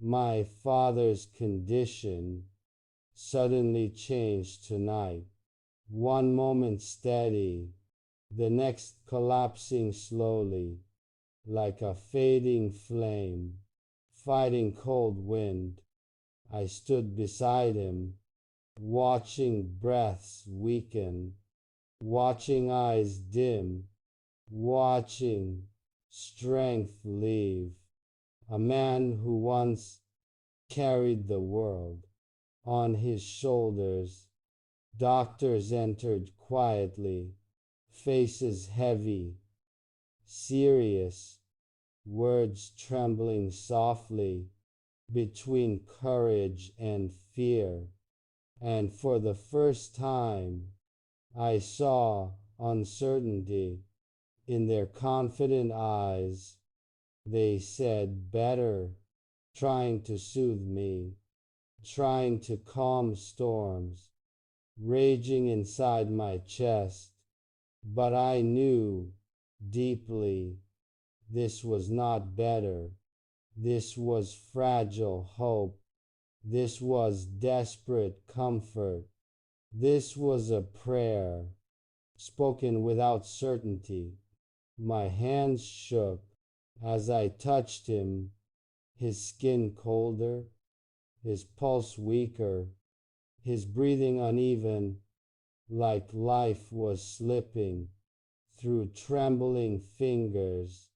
My father's condition suddenly changed tonight. One moment steady, the next collapsing slowly, like a fading flame, fighting cold wind. I stood beside him, watching breaths weaken, watching eyes dim, watching strength leave. A man who once carried the world on his shoulders. Doctors entered quietly, faces heavy, serious, words trembling softly between courage and fear. And for the first time, I saw uncertainty in their confident eyes. They said, "Better," trying to soothe me, trying to calm storms raging inside my chest. But I knew deeply this was not better. This was fragile hope. This was desperate comfort. This was a prayer spoken without certainty. My hands shook as I touched him, his skin colder, his pulse weaker, his breathing uneven, like life was slipping through trembling fingers.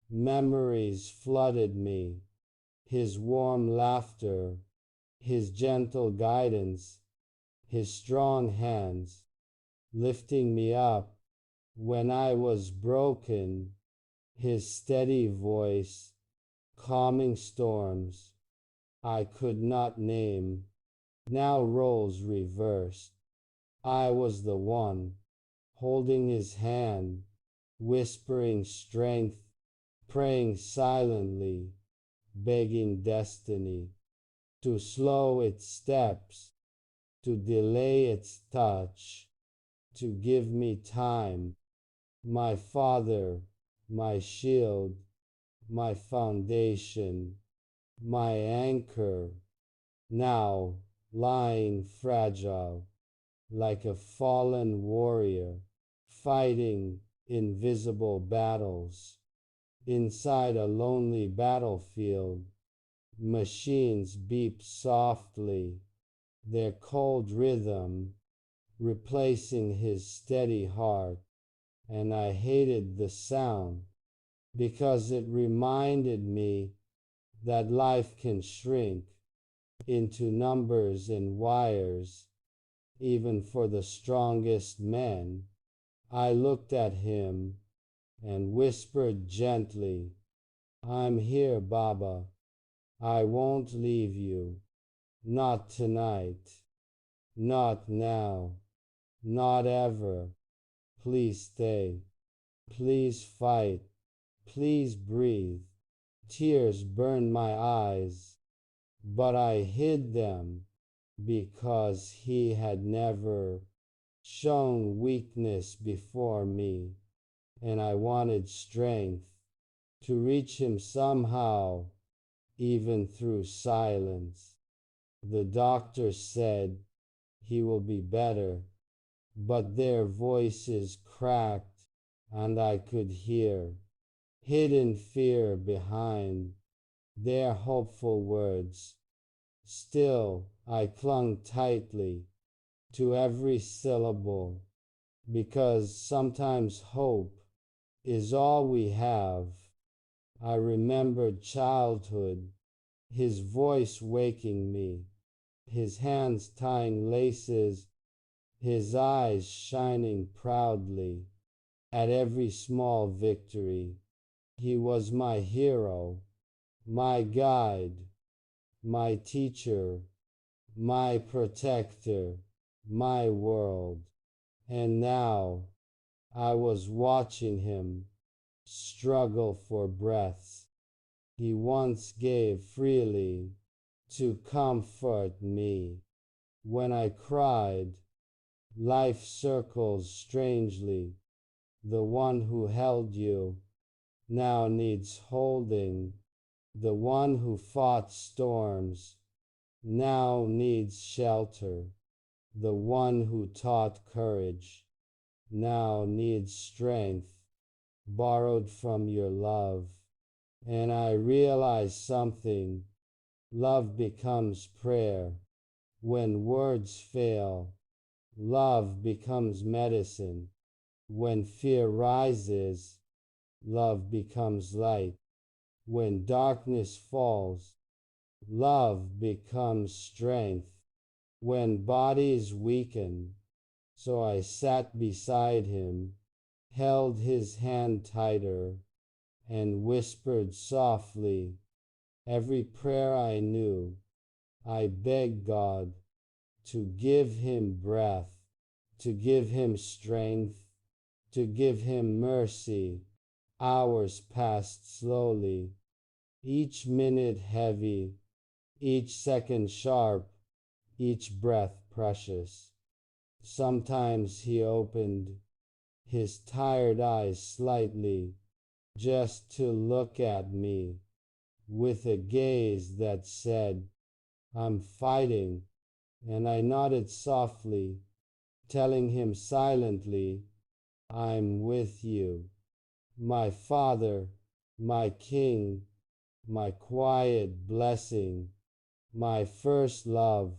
Memories flooded me, his warm laughter, his gentle guidance, his strong hands lifting me up when I was broken, his steady voice calming storms I could not name. Now roles reversed. I was the one holding his hand, whispering strength, praying silently, begging destiny to slow its steps, to delay its touch, to give me time. My father, my shield, my foundation, my anchor, now lying fragile like a fallen warrior fighting invisible battles. Inside a lonely battlefield, machines beep softly, their cold rhythm replacing his steady heart, and I hated the sound because it reminded me that life can shrink into numbers and wires, even for the strongest men. I looked at him and whispered gently, "I'm here, Baba. I won't leave you. Not tonight. Not now. Not ever. Please stay. Please fight. Please breathe." Tears burned my eyes, but I hid them because he had never shown weakness before me, and I wanted strength to reach him somehow, even through silence. The doctor said he will be better, but their voices cracked, and I could hear hidden fear behind their hopeful words. Still, I clung tightly to every syllable because sometimes hope is all we have. I remembered childhood, his voice waking me, his hands tying laces, his eyes shining proudly at every small victory. He was my hero, my guide, my teacher, my protector, my world. And now I was watching him struggle for breaths he once gave freely to comfort me. When I cried, life circles strangely. The one who held you now needs holding. The one who fought storms now needs shelter. The one who taught courage now needs strength borrowed from your love. And I realize something. Love becomes prayer. When words fail, love becomes medicine. When fear rises, love becomes light. When darkness falls, love becomes strength. When bodies weaken, so I sat beside him, held his hand tighter, and whispered softly every prayer I knew. I begged God to give him breath, to give him strength, to give him mercy. Hours passed slowly, each minute heavy, each second sharp, each breath precious. Sometimes he opened his tired eyes slightly, just to look at me, with a gaze that said, I'm fighting, and I nodded softly, telling him silently, I'm with you. My Father, my King, my quiet blessing, my first love,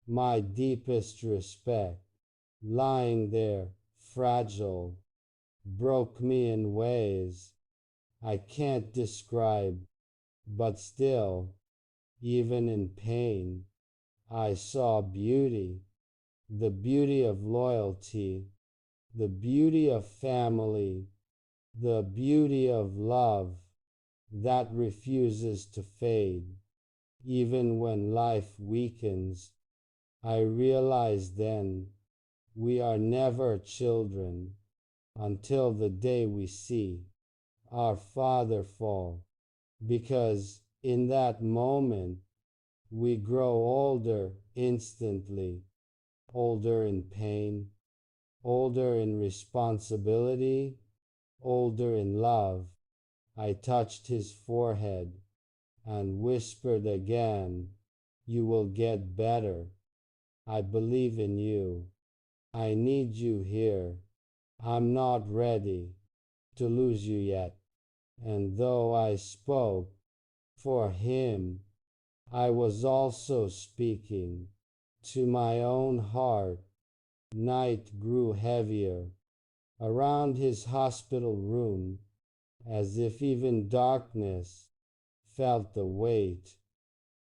my deepest respect, lying there, fragile, broke me in ways I can't describe, but still, even in pain, I saw beauty, the beauty of loyalty, the beauty of family, the beauty of love that refuses to fade. Even when life weakens, I realize then we are never children until the day we see our Father fall, because in that moment we grow older instantly, older in pain, older in responsibility, older in love. I touched his forehead and whispered again, you will get better. I believe in you. I need you here. I'm not ready to lose you yet. And though I spoke for him, I was also speaking to my own heart. Night grew heavier around his hospital room, as if even darkness felt the weight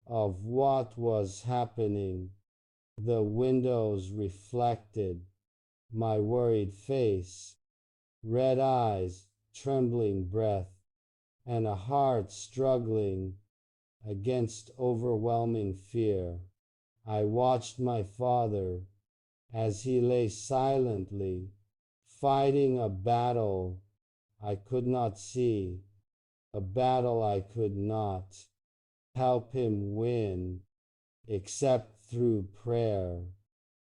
of what was happening. The windows reflected my worried face, red eyes, trembling breath, and a heart struggling against overwhelming fear. I watched my father as he lay silently, fighting a battle I could not see, a battle I could not help him win, except through prayer,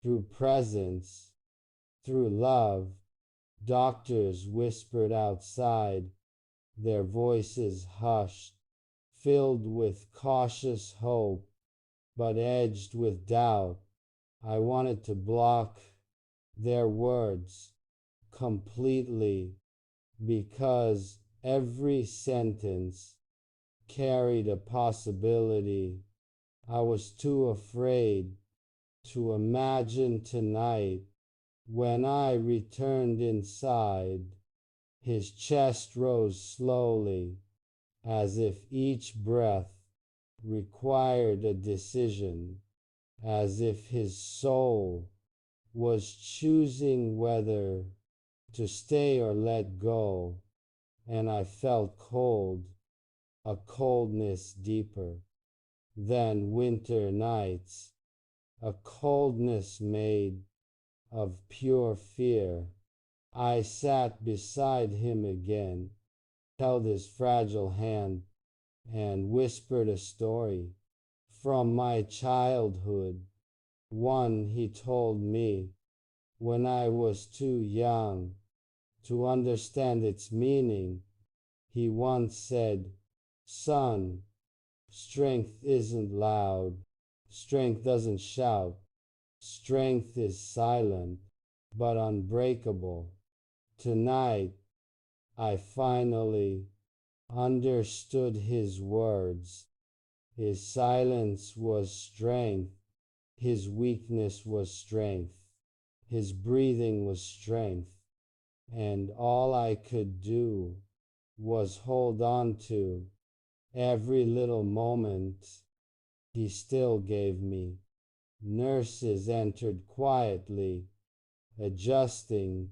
through presence, through love. Doctors whispered outside, their voices hushed, filled with cautious hope, but edged with doubt. I wanted to block their words completely, because every sentence carried a possibility. I was too afraid to imagine tonight when I returned inside. His chest rose slowly, as if each breath required a decision, as if his soul was choosing whether to stay or let go. And I felt cold, a coldness deeper than winter nights, a coldness made of pure fear. I sat beside him again, held his fragile hand, and whispered a story from my childhood, one he told me when I was too young to understand its meaning. He once said, son, Strength isn't loud. Strength doesn't shout. Strength is silent, but unbreakable. Tonight, I finally understood his words. His silence was strength. His weakness was strength. His breathing was strength. And all I could do was hold on to every little moment he still gave me. Nurses entered quietly, adjusting